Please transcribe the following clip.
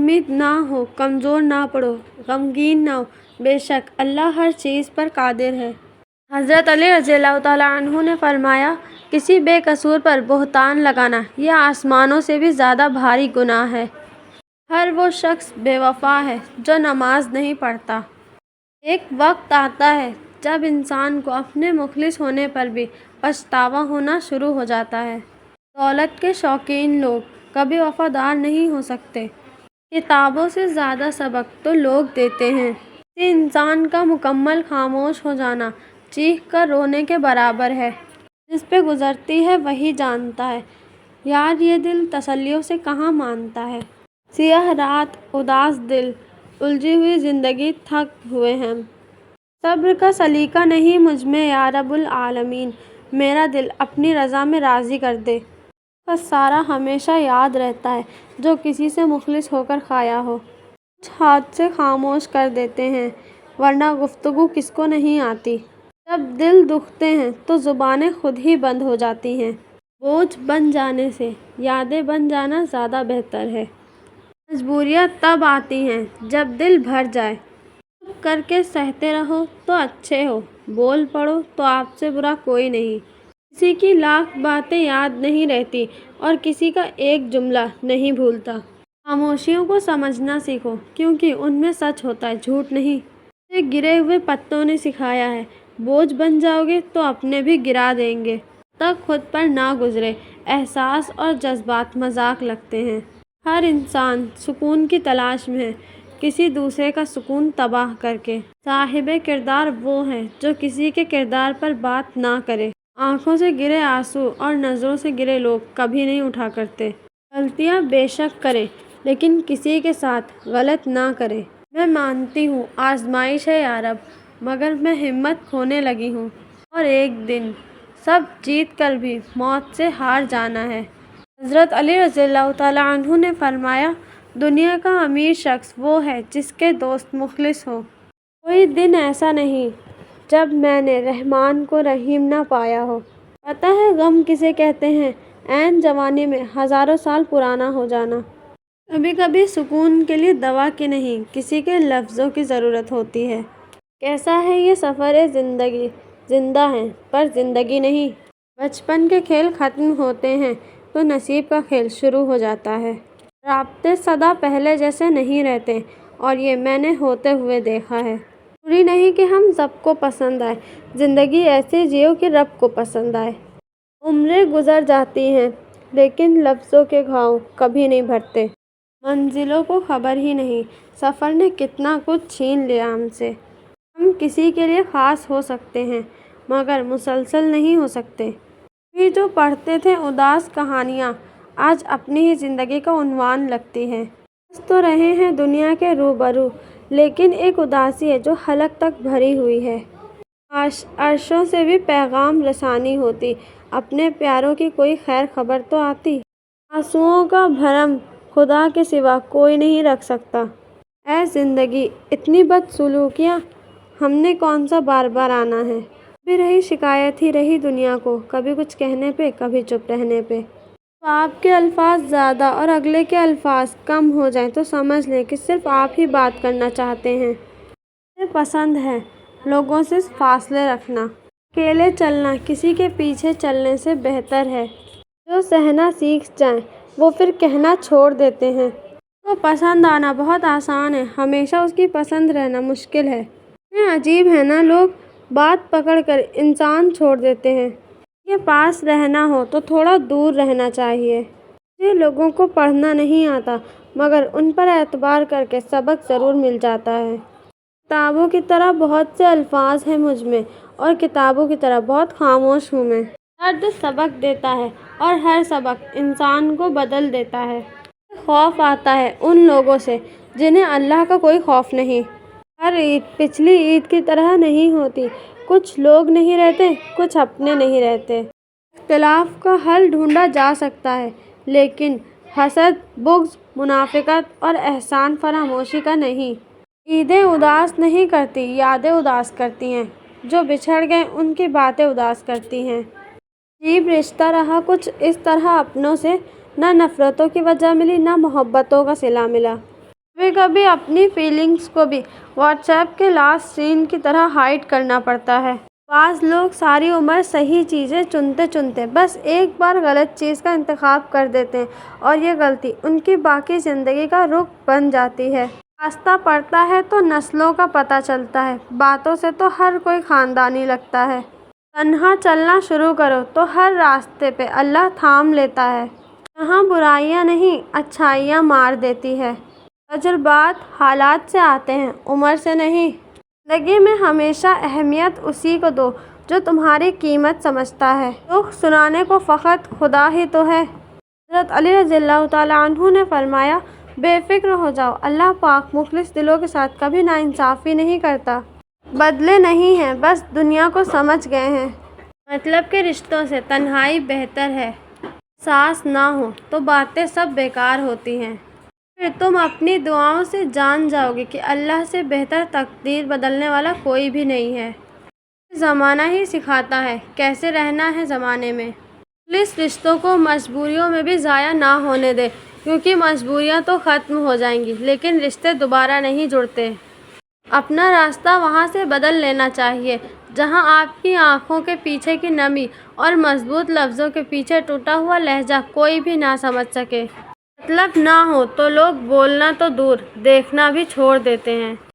उम्मीद ना हो, कमज़ोर ना पड़ो, गमगीन ना हो, बेशक अल्लाह हर चीज़ पर कादिर है। हज़रत अली रज़ियल्लाहु तआला अन्हु ने फरमाया, किसी बेकसूर पर बहतान लगाना यह आसमानों से भी ज़्यादा भारी गुनाह है। हर वो शख्स बेवफा है जो नमाज नहीं पढ़ता। एक वक्त आता है जब इंसान को अपने मुखलिस होने पर भी पछतावा होना शुरू हो जाता है। दौलत के शौकीन लोग कभी वफादार नहीं हो सकते। किताबों से ज़्यादा सबक तो लोग देते हैं। किसी इंसान का मुकम्मल खामोश हो जाना चीख कर रोने के बराबर है। जिस पे गुजरती है वही जानता है, यार ये दिल तसल्लियों से कहाँ मानता है। सियाह रात, उदास दिल, उलझी हुई ज़िंदगी, थक हुए हम। सब्र का सलीका नहीं मुझ में या रब्बुल आलमीन, मेरा दिल अपनी रज़ा में राज़ी कर दे। बस सारा हमेशा याद रहता है जो किसी से मुखलिस होकर खाया हो। कुछ हादसे खामोश कर देते हैं, वरना गुफ्तगू किसको नहीं आती। जब दिल दुखते हैं तो ज़ुबानें खुद ही बंद हो जाती हैं। बोझ बन जाने से यादें बन जाना ज़्यादा बेहतर है। मजबूरियाँ तब आती हैं जब दिल भर जाए। चुप करके सहते रहो तो अच्छे हो, बोल पड़ो तो आपसे बुरा कोई नहीं। किसी की लाख बातें याद नहीं रहती और किसी का एक जुमला नहीं भूलता। खामोशियों को समझना सीखो, क्योंकि उनमें सच होता है, झूठ नहीं। मुझे गिरे हुए पत्तों ने सिखाया है, बोझ बन जाओगे तो अपने भी गिरा देंगे। तक खुद पर ना गुजरे, एहसास और जज्बात मजाक लगते हैं। हर इंसान सुकून की तलाश में है, किसी दूसरे का सुकून तबाह करके। साहिबे किरदार वो है जो किसी के किरदार पर बात ना करे। आंखों से गिरे आंसू और नज़रों से गिरे लोग कभी नहीं उठा करते। गलतियाँ बेशक करें, लेकिन किसी के साथ गलत ना करें। मैं मानती हूँ आजमाइश है या रब, मगर मैं हिम्मत खोने लगी हूँ और एक दिन सब जीत कर भी मौत से हार जाना है। हज़रत अली रज़ियल्लाहु तआला अन्हु ने फरमाया, दुनिया का अमीर शख्स वो है जिसके दोस्त मुखलिस हो। कोई दिन ऐसा नहीं जब मैंने रहमान को रहीम ना पाया हो। पता है गम किसे कहते हैं? ऐन जवानी में हज़ारों साल पुराना हो जाना। कभी कभी सुकून के लिए दवा की नहीं, किसी के लफ्ज़ों की ज़रूरत होती है। कैसा है ये सफ़र ज़िंदगी, जिंदा है पर ज़िंदगी नहीं। बचपन के खेल ख़त्म होते हैं तो नसीब का खेल शुरू हो जाता है। राब्ते सदा पहले जैसे नहीं रहते, और ये मैंने होते हुए देखा है। ज़रूरी नहीं कि हम सबको पसंद आए, ज़िंदगी ऐसे जियो कि रब को पसंद आए। उम्रें गुजर जाती हैं लेकिन लफ्ज़ों के घाव कभी नहीं भरते। मंजिलों को खबर ही नहीं, सफ़र ने कितना कुछ छीन लिया हमसे। हम किसी के लिए ख़ास हो सकते हैं, मगर मुसलसल नहीं हो सकते। भी जो पढ़ते थे उदास कहानियाँ, आज अपनी ही ज़िंदगी का उन्वान लगती हैं। हंस तो रहे हैं दुनिया के रूबरू, लेकिन एक उदासी है जो हलक तक भरी हुई है। अर्शों से भी पैगाम रसानी होती, अपने प्यारों की कोई खैर खबर तो आती। आंसुओं का भरम खुदा के सिवा कोई नहीं रख सकता। ऐ ज़िंदगी इतनी बदसलूकियाँ हमने कौन सा बार बार आना है। भी रही शिकायत ही रही दुनिया को, कभी कुछ कहने पे कभी चुप रहने पे। तो आपके अल्फाज ज़्यादा और अगले के अल्फाज कम हो जाएं तो समझ लें कि सिर्फ आप ही बात करना चाहते हैं। मुझे पसंद है लोगों से फासले रखना। अकेले चलना किसी के पीछे चलने से बेहतर है। जो सहना सीख जाएं वो फिर कहना छोड़ देते हैं। तो पसंद आना बहुत आसान है, हमेशा उसकी पसंद रहना मुश्किल है। ये अजीब है ना, लोग बात पकड़कर इंसान छोड़ देते हैं। के पास रहना हो तो थोड़ा दूर रहना चाहिए। मुझे लोगों को पढ़ना नहीं आता, मगर उन पर एतबार करके सबक ज़रूर मिल जाता है। किताबों की तरह बहुत से अल्फाज हैं मुझ में, और किताबों की तरह बहुत खामोश हूँ मैं। दर्द सबक देता है और हर सबक इंसान को बदल देता है। खौफ आता है उन लोगों से जिन्हें अल्लाह का कोई खौफ नहीं। हर ईद पिछली ईद की तरह नहीं होती, कुछ लोग नहीं रहते, कुछ अपने नहीं रहते। इख्तिलाफ का हल ढूंढा जा सकता है, लेकिन हसद, बुग़्ज़, मुनाफिकत और एहसान फरामोशी का नहीं। ईदें उदास नहीं करती, यादें उदास करती हैं। जो बिछड़ गए उनकी बातें उदास करती हैं। अजीब रिश्ता रहा कुछ इस तरह अपनों से, न नफ़रतों की वजह मिली न मोहब्बतों का सिला मिला। کبھی کبھی اپنی فیلنگز کو بھی واٹس ایپ کے لاسٹ سین کی طرح ہائڈ کرنا پڑتا ہے۔ بعض لوگ ساری عمر صحیح چیزیں چنتے چنتے بس ایک بار غلط چیز کا انتخاب کر دیتے ہیں اور یہ غلطی ان کی باقی زندگی کا رخ بن جاتی ہے۔ راستہ پڑتا ہے تو نسلوں کا پتہ چلتا ہے، باتوں سے تو ہر کوئی خاندانی لگتا ہے۔ تنہا چلنا شروع کرو تو ہر راستے پہ اللہ تھام لیتا ہے۔ یہاں برائیاں نہیں، اچھائیاں مار دیتی ہے۔ تجربات حالات سے آتے ہیں، عمر سے نہیں۔ زندگی میں ہمیشہ اہمیت اسی کو دو جو تمہاری قیمت سمجھتا ہے۔ دکھ سنانے کو فقط خدا ہی تو ہے۔ حضرت علی رضی اللہ تعالیٰ عنہ نے فرمایا، بے فکر ہو جاؤ، اللہ پاک مخلص دلوں کے ساتھ کبھی ناانصافی نہیں کرتا۔ بدلے نہیں ہیں، بس دنیا کو سمجھ گئے ہیں۔ مطلب کے رشتوں سے تنہائی بہتر ہے۔ احساس نہ ہو تو باتیں سب بیکار ہوتی ہیں۔ پھر تم اپنی دعاؤں سے جان جاؤ گے کہ اللہ سے بہتر تقدیر بدلنے والا کوئی بھی نہیں ہے۔ زمانہ ہی سکھاتا ہے کیسے رہنا ہے زمانے میں۔ مخلص رشتوں کو مجبوریوں میں بھی ضائع نہ ہونے دے، کیونکہ مجبوریاں تو ختم ہو جائیں گی لیکن رشتے دوبارہ نہیں جڑتے۔ اپنا راستہ وہاں سے بدل لینا چاہیے جہاں آپ کی آنکھوں کے پیچھے کی نمی اور مضبوط لفظوں کے پیچھے ٹوٹا ہوا لہجہ کوئی بھی نہ سمجھ سکے۔ مطلب نہ ہو تو لوگ بولنا تو دور، دیکھنا بھی چھوڑ دیتے ہیں۔